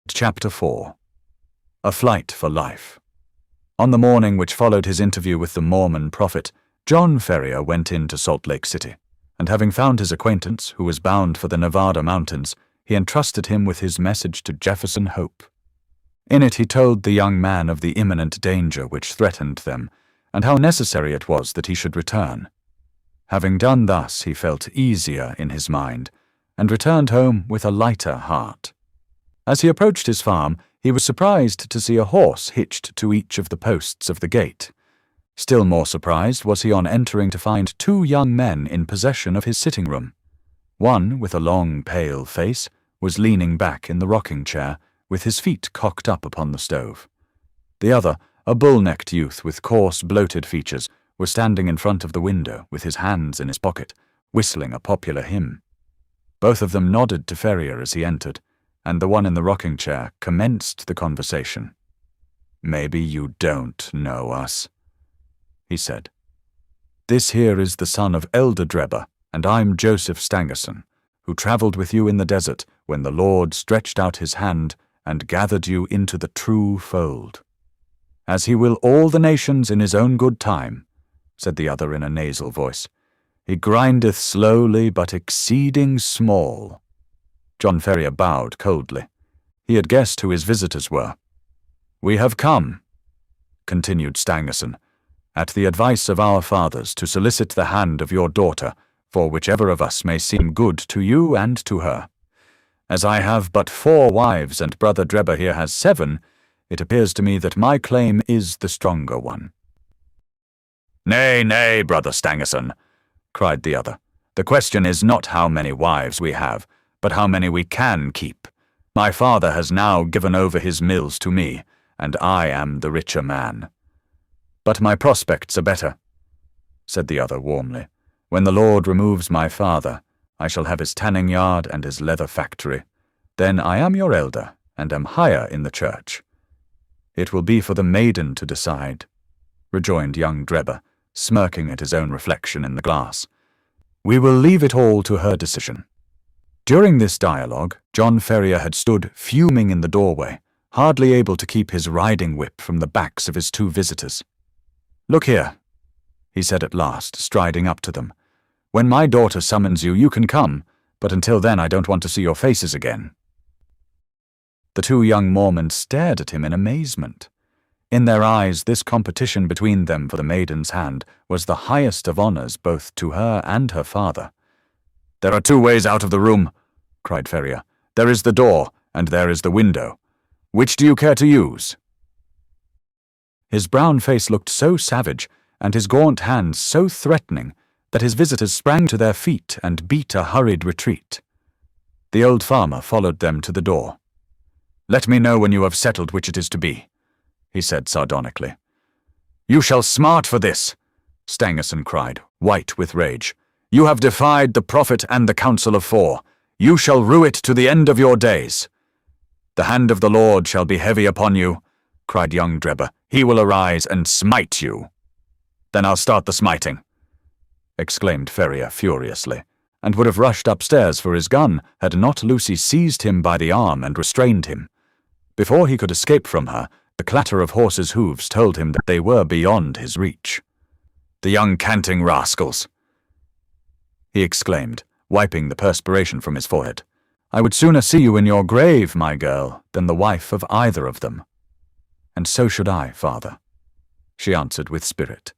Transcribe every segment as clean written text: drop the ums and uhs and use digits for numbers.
Chapter 4. A Flight for Life. On the morning which followed his interview with the Mormon prophet, John Ferrier went into Salt Lake City, and having found his acquaintance, who was bound for the Nevada mountains, he entrusted him with his message to Jefferson Hope. In it he told the young man of the imminent danger which threatened them, and how necessary it was that he should return. Having done thus, he felt easier in his mind, and returned home with a lighter heart. As he approached his farm, he was surprised to see a horse hitched to each of the posts of the gate. Still more surprised was he on entering to find two young men in possession of his sitting room. One, with a long, pale face, was leaning back in the rocking chair, with his feet cocked up upon the stove. The other, a bull-necked youth with coarse, bloated features, was standing in front of the window with his hands in his pocket, whistling a popular hymn. Both of them nodded to Ferrier as he entered, and the one in the rocking chair commenced the conversation. "Maybe you don't know us," he said. "This here is the son of Elder Drebber, and I'm Joseph Stangerson, who traveled with you in the desert when the Lord stretched out his hand and gathered you into the true fold. As he will all the nations in his own good time," said the other in a nasal voice, "he grindeth slowly but exceeding small." John Ferrier bowed coldly. He had guessed who his visitors were. "We have come," continued Stangerson, "at the advice of our fathers to solicit the hand of your daughter for whichever of us may seem good to you and to her. As I have but 4 wives and Brother Drebber here has 7, it appears to me that my claim is the stronger one." "Nay, nay, Brother Stangerson," cried the other. "The question is not how many wives we have, but how many we can keep. My father has now given over his mills to me, and I am the richer man. But my prospects are better," said the other warmly. "When the Lord removes my father, I shall have his tanning yard and his leather factory. Then I am your elder, and am higher in the church." "It will be for the maiden to decide," rejoined young Drebber, smirking at his own reflection in the glass. "We will leave it all to her decision." During this dialogue, John Ferrier had stood fuming in the doorway, hardly able to keep his riding whip from the backs of his 2 visitors. "Look here," he said at last, striding up to them. "When my daughter summons you, you can come, but until then I don't want to see your faces again." The 2 young Mormons stared at him in amazement. In their eyes, this competition between them for the maiden's hand was the highest of honors both to her and her father. "There are 2 ways out of the room," cried Ferrier. "There is the door, and there is the window. Which do you care to use?" His brown face looked so savage, and his gaunt hands so threatening, that his visitors sprang to their feet and beat a hurried retreat. The old farmer followed them to the door. "Let me know when you have settled which it is to be," he said sardonically. "You shall smart for this," Stangerson cried, white with rage. "You have defied the prophet and the council of 4. You shall rue it to the end of your days." "The hand of the Lord shall be heavy upon you," cried young Drebber. "He will arise and smite you." "Then I'll start the smiting," exclaimed Ferrier furiously, and would have rushed upstairs for his gun had not Lucy seized him by the arm and restrained him. Before he could escape from her, the clatter of horses' hooves told him that they were beyond his reach. "The young canting rascals!" he exclaimed, wiping the perspiration from his forehead. "I would sooner see you in your grave, my girl, than the wife of either of them." "And so should I, father," she answered with spirit.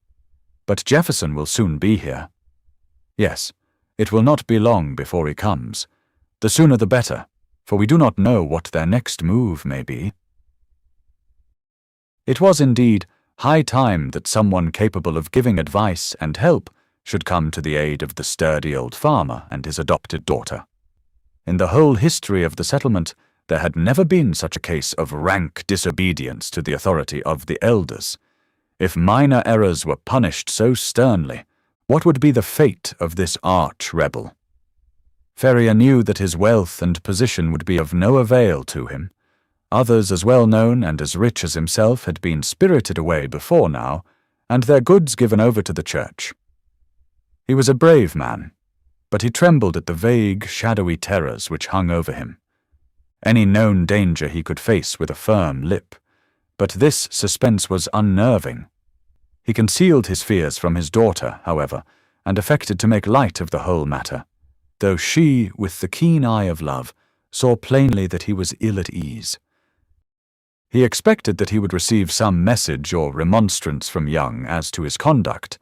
"But Jefferson will soon be here." "Yes, it will not be long before he comes. The sooner the better, for we do not know what their next move may be." It was indeed high time that someone capable of giving advice and help should come to the aid of the sturdy old farmer and his adopted daughter. In the whole history of the settlement, there had never been such a case of rank disobedience to the authority of the elders. If minor errors were punished so sternly, what would be the fate of this arch-rebel? Ferrier knew that his wealth and position would be of no avail to him. Others as well known and as rich as himself had been spirited away before now, and their goods given over to the church. He was a brave man, but he trembled at the vague, shadowy terrors which hung over him. Any known danger he could face with a firm lip. But this suspense was unnerving. He concealed his fears from his daughter, however, and affected to make light of the whole matter, though she, with the keen eye of love, saw plainly that he was ill at ease. He expected that he would receive some message or remonstrance from Young as to his conduct,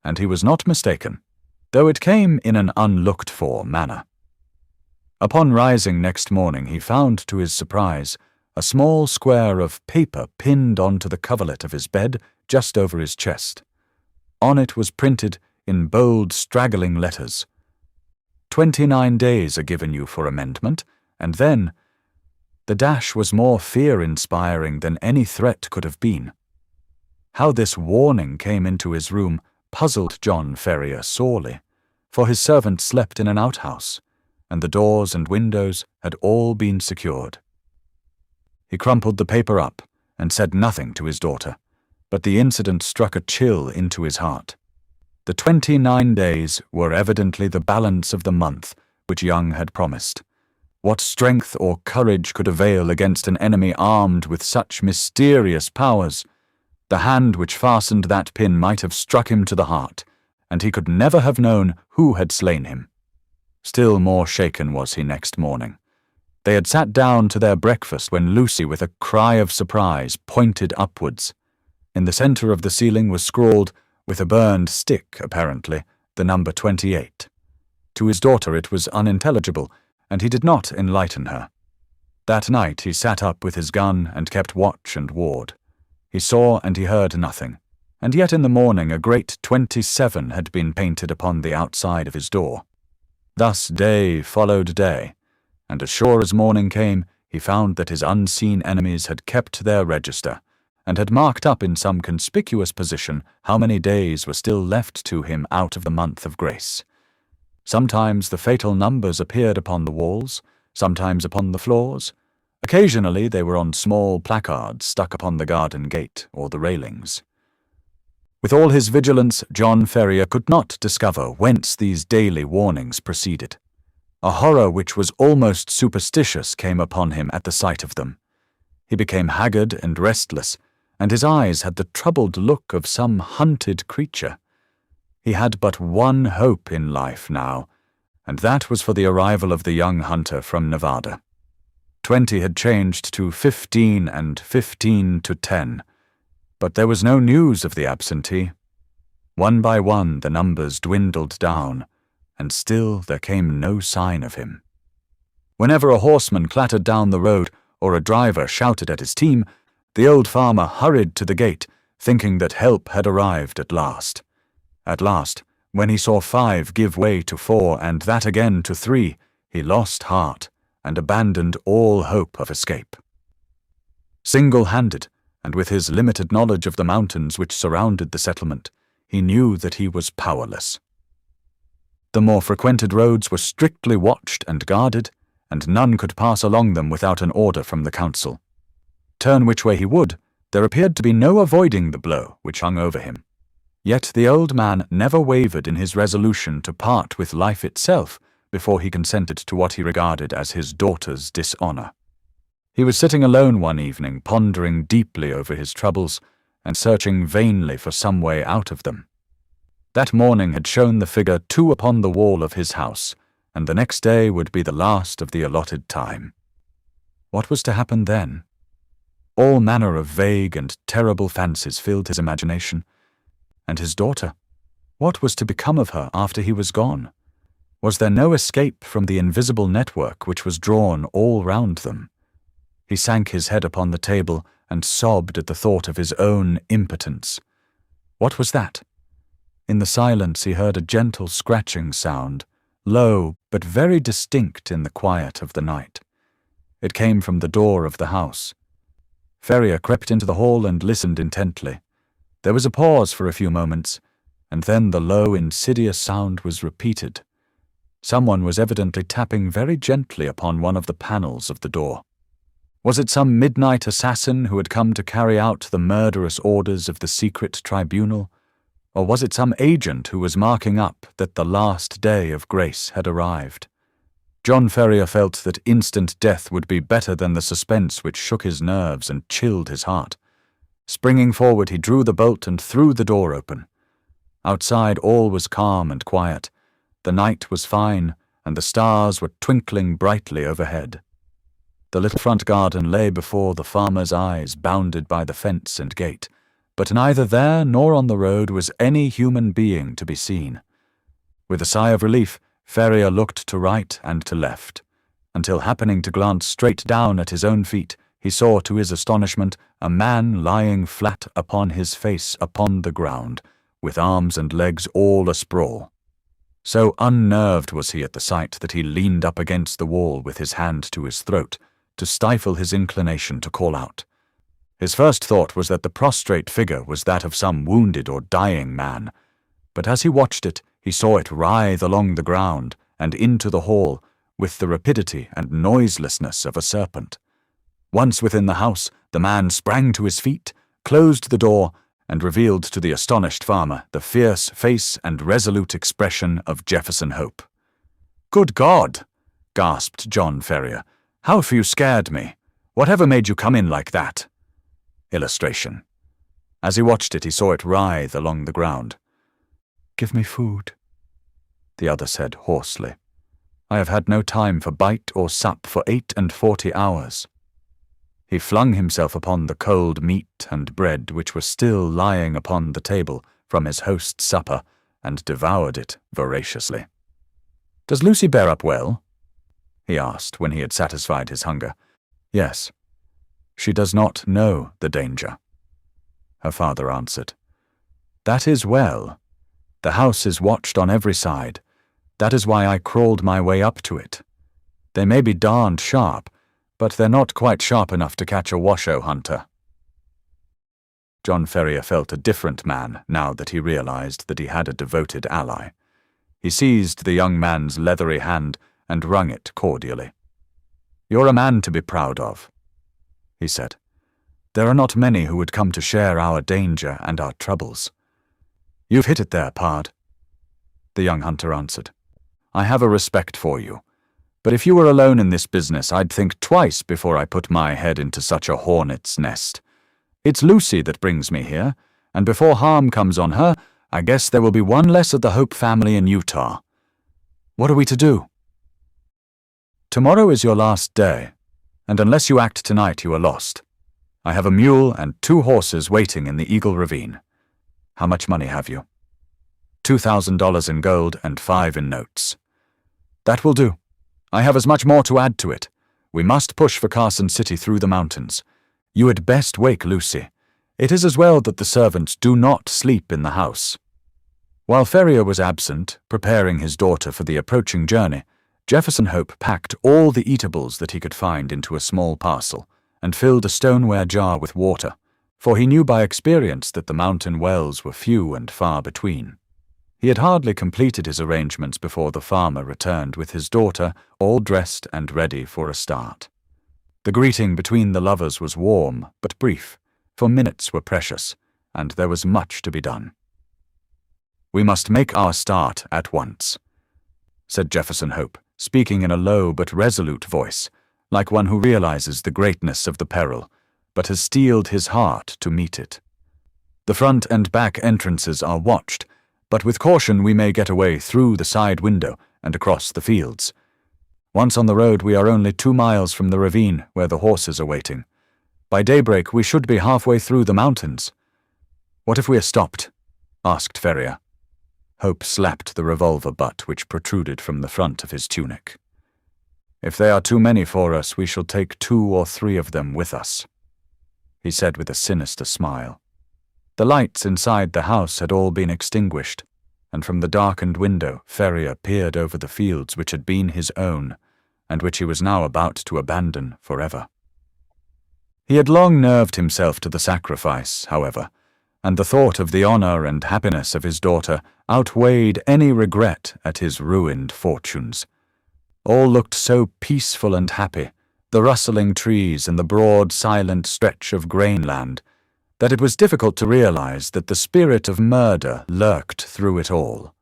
and he was not mistaken, though it came in an unlooked-for manner. Upon rising next morning, he found, to his surprise, a small square of paper pinned onto the coverlet of his bed just over his chest. On it was printed, in bold, straggling letters, 29 days are given you for amendment, and then— the dash was more fear-inspiring than any threat could have been. How this warning came into his room puzzled John Ferrier sorely, for his servant slept in an outhouse, and the doors and windows had all been secured. He crumpled the paper up and said nothing to his daughter, but the incident struck a chill into his heart. The 29 days were evidently the balance of the month which Young had promised. What strength or courage could avail against an enemy armed with such mysterious powers? The hand which fastened that pin might have struck him to the heart, and he could never have known who had slain him. Still more shaken was he next morning. They had sat down to their breakfast when Lucy, with a cry of surprise, pointed upwards. In the centre of the ceiling was scrawled, with a burned stick apparently, the number 28. To his daughter it was unintelligible, and he did not enlighten her. That night he sat up with his gun and kept watch and ward. He saw and he heard nothing, and yet in the morning a great 27 had been painted upon the outside of his door. Thus day followed day, and as sure as morning came, he found that his unseen enemies had kept their register, and had marked up in some conspicuous position how many days were still left to him out of the month of grace. Sometimes the fatal numbers appeared upon the walls, sometimes upon the floors. Occasionally they were on small placards stuck upon the garden gate or the railings. With all his vigilance, John Ferrier could not discover whence these daily warnings proceeded. A horror which was almost superstitious came upon him at the sight of them. He became haggard and restless, and his eyes had the troubled look of some hunted creature. He had but one hope in life now, and that was for the arrival of the young hunter from Nevada. 20 had changed to 15 and 15 to 10, but there was no news of the absentee. One by one the numbers dwindled down, and still there came no sign of him. Whenever a horseman clattered down the road or a driver shouted at his team, the old farmer hurried to the gate, thinking that help had arrived at last. At last, when he saw 5 give way to 4 and that again to 3, he lost heart and abandoned all hope of escape. Single-handed, and with his limited knowledge of the mountains which surrounded the settlement, he knew that he was powerless. The more frequented roads were strictly watched and guarded, and none could pass along them without an order from the council. Turn which way he would, there appeared to be no avoiding the blow which hung over him. Yet the old man never wavered in his resolution to part with life itself before he consented to what he regarded as his daughter's dishonor. He was sitting alone one evening, pondering deeply over his troubles and searching vainly for some way out of them. That morning had shown the figure 2 upon the wall of his house, and the next day would be the last of the allotted time. What was to happen then? All manner of vague and terrible fancies filled his imagination. And his daughter? What was to become of her after he was gone? Was there no escape from the invisible network which was drawn all round them? He sank his head upon the table and sobbed at the thought of his own impotence. What was that? In the silence he heard a gentle scratching sound, low but very distinct in the quiet of the night. It came from the door of the house. Ferrier crept into the hall and listened intently. There was a pause for a few moments, and then the low, insidious sound was repeated. Someone was evidently tapping very gently upon one of the panels of the door. Was it some midnight assassin who had come to carry out the murderous orders of the secret tribunal? Or was it some agent who was marking up that the last day of grace had arrived? John Ferrier felt that instant death would be better than the suspense which shook his nerves and chilled his heart. Springing forward, he drew the bolt and threw the door open. Outside all was calm and quiet. The night was fine, and the stars were twinkling brightly overhead. The little front garden lay before the farmer's eyes, bounded by the fence and gate, but neither there nor on the road was any human being to be seen. With a sigh of relief, Ferrier looked to right and to left, until happening to glance straight down at his own feet, he saw to his astonishment a man lying flat upon his face upon the ground, with arms and legs all asprawl. So unnerved was he at the sight that he leaned up against the wall with his hand to his throat, to stifle his inclination to call out. His first thought was that the prostrate figure was that of some wounded or dying man, but as he watched it, he saw it writhe along the ground and into the hall with the rapidity and noiselessness of a serpent. Once within the house, the man sprang to his feet, closed the door, and revealed to the astonished farmer the fierce face and resolute expression of Jefferson Hope. "Good God!" gasped John Ferrier. "How have you scared me? Whatever made you come in like that?" Illustration. As he watched it, he saw it writhe along the ground. "Give me food," the other said hoarsely. "I have had no time for bite or sup for 48 hours." He flung himself upon the cold meat and bread which were still lying upon the table from his host's supper, and devoured it voraciously. "Does Lucy bear up well?" he asked when he had satisfied his hunger. "Yes. She does not know the danger," her father answered. "That is well. The house is watched on every side. That is why I crawled my way up to it. They may be darned sharp, but they're not quite sharp enough to catch a washoe hunter." John Ferrier felt a different man now that he realized that he had a devoted ally. He seized the young man's leathery hand and wrung it cordially. "You're a man to be proud of," he said. "There are not many who would come to share our danger and our troubles." "You've hit it there, Pard," the young hunter answered. "I have a respect for you. But if you were alone in this business, I'd think twice before I put my head into such a hornet's nest. It's Lucy that brings me here, and before harm comes on her, I guess there will be one less of the Hope family in Utah. What are we to do?" "Tomorrow is your last day, and unless you act tonight, you are lost. I have a mule and 2 horses waiting in the Eagle Ravine. How much money have you?" $2,000 in gold and 5 in notes. "That will do. I have as much more to add to it. We must push for Carson City through the mountains. You had best wake Lucy. It is as well that the servants do not sleep in the house." While Ferrier was absent, preparing his daughter for the approaching journey, Jefferson Hope packed all the eatables that he could find into a small parcel and filled a stoneware jar with water, for he knew by experience that the mountain wells were few and far between. He had hardly completed his arrangements before the farmer returned with his daughter, all dressed and ready for a start. The greeting between the lovers was warm but brief, for minutes were precious, and there was much to be done. "We must make our start at once," said Jefferson Hope, speaking in a low but resolute voice, like one who realizes the greatness of the peril, but has steeled his heart to meet it. "The front and back entrances are watched, but with caution we may get away through the side window and across the fields. Once on the road, we are only 2 miles from the ravine where the horses are waiting. By daybreak we should be halfway through the mountains." "What if we are stopped?" asked Ferrier. Hope slapped the revolver butt which protruded from the front of his tunic. "If they are too many for us, we shall take 2 or 3 of them with us," he said with a sinister smile. The lights inside the house had all been extinguished, and from the darkened window Ferrier peered over the fields which had been his own, and which he was now about to abandon forever. He had long nerved himself to the sacrifice, however, and the thought of the honor and happiness of his daughter outweighed any regret at his ruined fortunes. All looked so peaceful and happy, the rustling trees and the broad, silent stretch of grainland, that it was difficult to realize that the spirit of murder lurked through it all.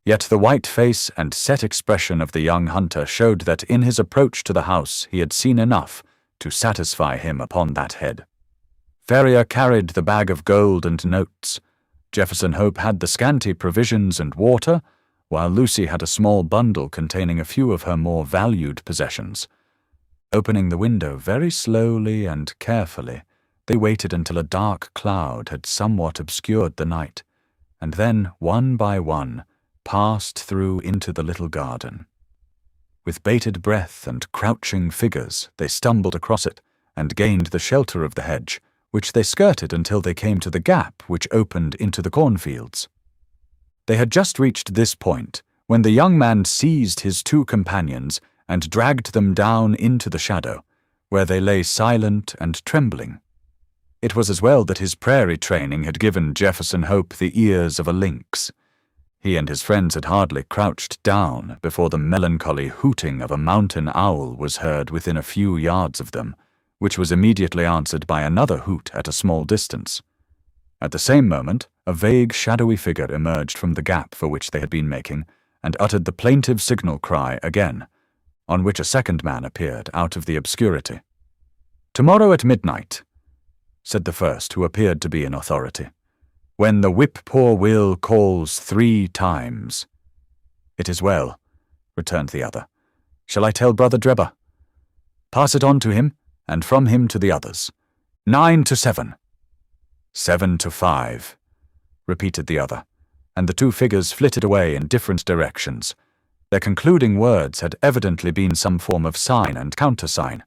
Yet the white face and set expression of the young hunter showed that in his approach to the house he had seen enough to satisfy him upon that head. Ferrier carried the bag of gold and notes. Jefferson Hope had the scanty provisions and water, while Lucy had a small bundle containing a few of her more valued possessions. Opening the window very slowly and carefully, they waited until a dark cloud had somewhat obscured the night, and then, one by one, passed through into the little garden. With bated breath and crouching figures, they stumbled across it and gained the shelter of the hedge, which they skirted until they came to the gap which opened into the cornfields. They had just reached this point when the young man seized his two companions and dragged them down into the shadow, where they lay silent and trembling. It was as well that his prairie training had given Jefferson Hope the ears of a lynx. He and his friends had hardly crouched down before the melancholy hooting of a mountain owl was heard within a few yards of them, which was immediately answered by another hoot at a small distance. At the same moment, a vague, shadowy figure emerged from the gap for which they had been making, and uttered the plaintive signal cry again, on which a second man appeared out of the obscurity. "Tomorrow at midnight," said the first, who appeared to be in authority, "when the whip-poor-will calls 3 times. "It is well," returned the other. "Shall I tell Brother Drebber?" "Pass it on to him, and from him to the others. 9 to 7. 7 to 5, repeated the other, and the two figures flitted away in different directions. Their concluding words had evidently been some form of sign and countersign.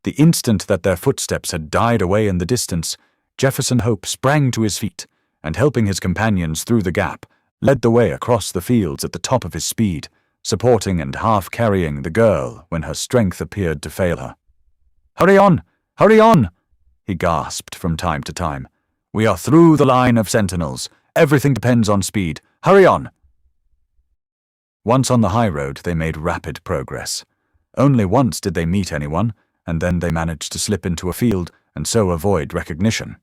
The instant that their footsteps had died away in the distance, Jefferson Hope sprang to his feet, and helping his companions through the gap, led the way across the fields at the top of his speed, supporting and half-carrying the girl when her strength appeared to fail her. "Hurry on! Hurry on!" he gasped from time to time. "We are through the line of sentinels. Everything depends on speed. Hurry on!" Once on the high road, they made rapid progress. Only once did they meet anyone, and then they managed to slip into a field and so avoid recognition.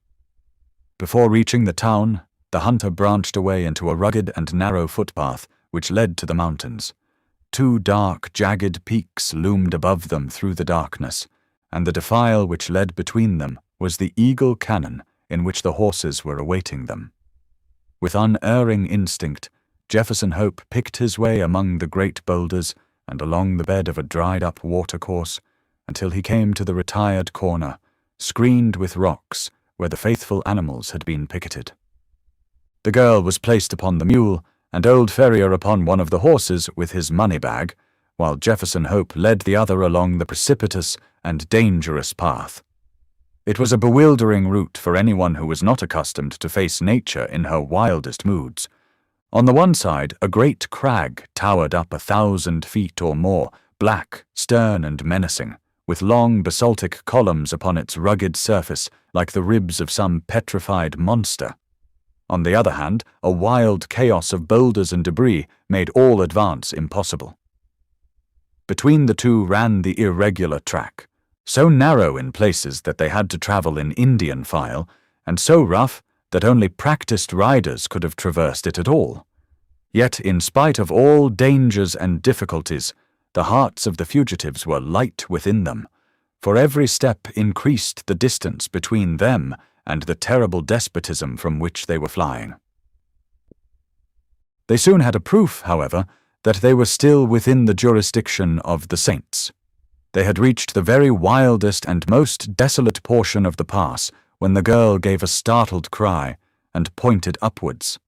Before reaching the town, the hunter branched away into a rugged and narrow footpath which led to the mountains. 2 dark, jagged peaks loomed above them through the darkness, and the defile which led between them was the Eagle Cannon in which the horses were awaiting them. With unerring instinct, Jefferson Hope picked his way among the great boulders and along the bed of a dried-up watercourse until he came to the retired corner, screened with rocks, where the faithful animals had been picketed. The girl was placed upon the mule, and old Ferrier upon one of the horses with his money-bag, while Jefferson Hope led the other along the precipitous and dangerous path. It was a bewildering route for anyone who was not accustomed to face nature in her wildest moods. On the one side, a great crag towered up 1,000 feet or more, black, stern, and menacing, with long basaltic columns upon its rugged surface like the ribs of some petrified monster. On the other hand, a wild chaos of boulders and debris made all advance impossible. Between the two ran the irregular track, so narrow in places that they had to travel in Indian file, and so rough that only practiced riders could have traversed it at all. Yet, in spite of all dangers and difficulties, the hearts of the fugitives were light within them, for every step increased the distance between them and the terrible despotism from which they were flying. They soon had a proof, however, that they were still within the jurisdiction of the saints. They had reached the very wildest and most desolate portion of the pass when the girl gave a startled cry and pointed upwards.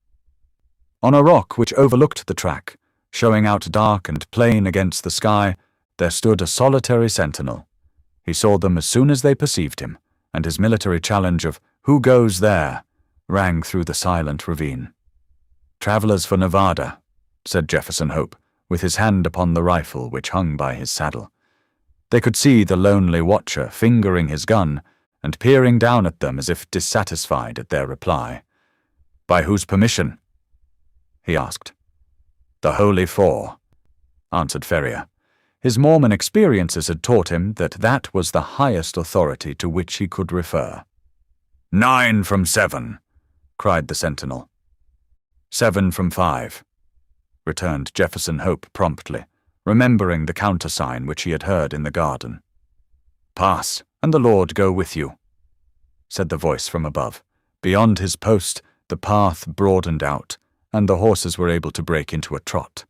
On a rock which overlooked the track, showing out dark and plain against the sky, there stood a solitary sentinel. He saw them as soon as they perceived him, and his military challenge of "Who goes there?" rang through the silent ravine. "Travelers for Nevada," said Jefferson Hope, with his hand upon the rifle which hung by his saddle. They could see the lonely watcher fingering his gun and peering down at them as if dissatisfied at their reply. "By whose permission?" he asked. "The Holy Four," answered Ferrier. His Mormon experiences had taught him that that was the highest authority to which he could refer. 9 from 7, cried the sentinel. 7 from 5, returned Jefferson Hope promptly, remembering the countersign which he had heard in the garden. "Pass, and the Lord go with you," said the voice from above. Beyond his post, the path broadened out, and the horses were able to break into a trot.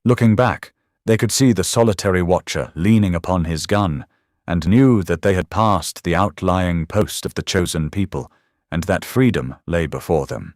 Looking back, they could see the solitary watcher leaning upon his gun, and knew that they had passed the outlying post of the chosen people, and that freedom lay before them.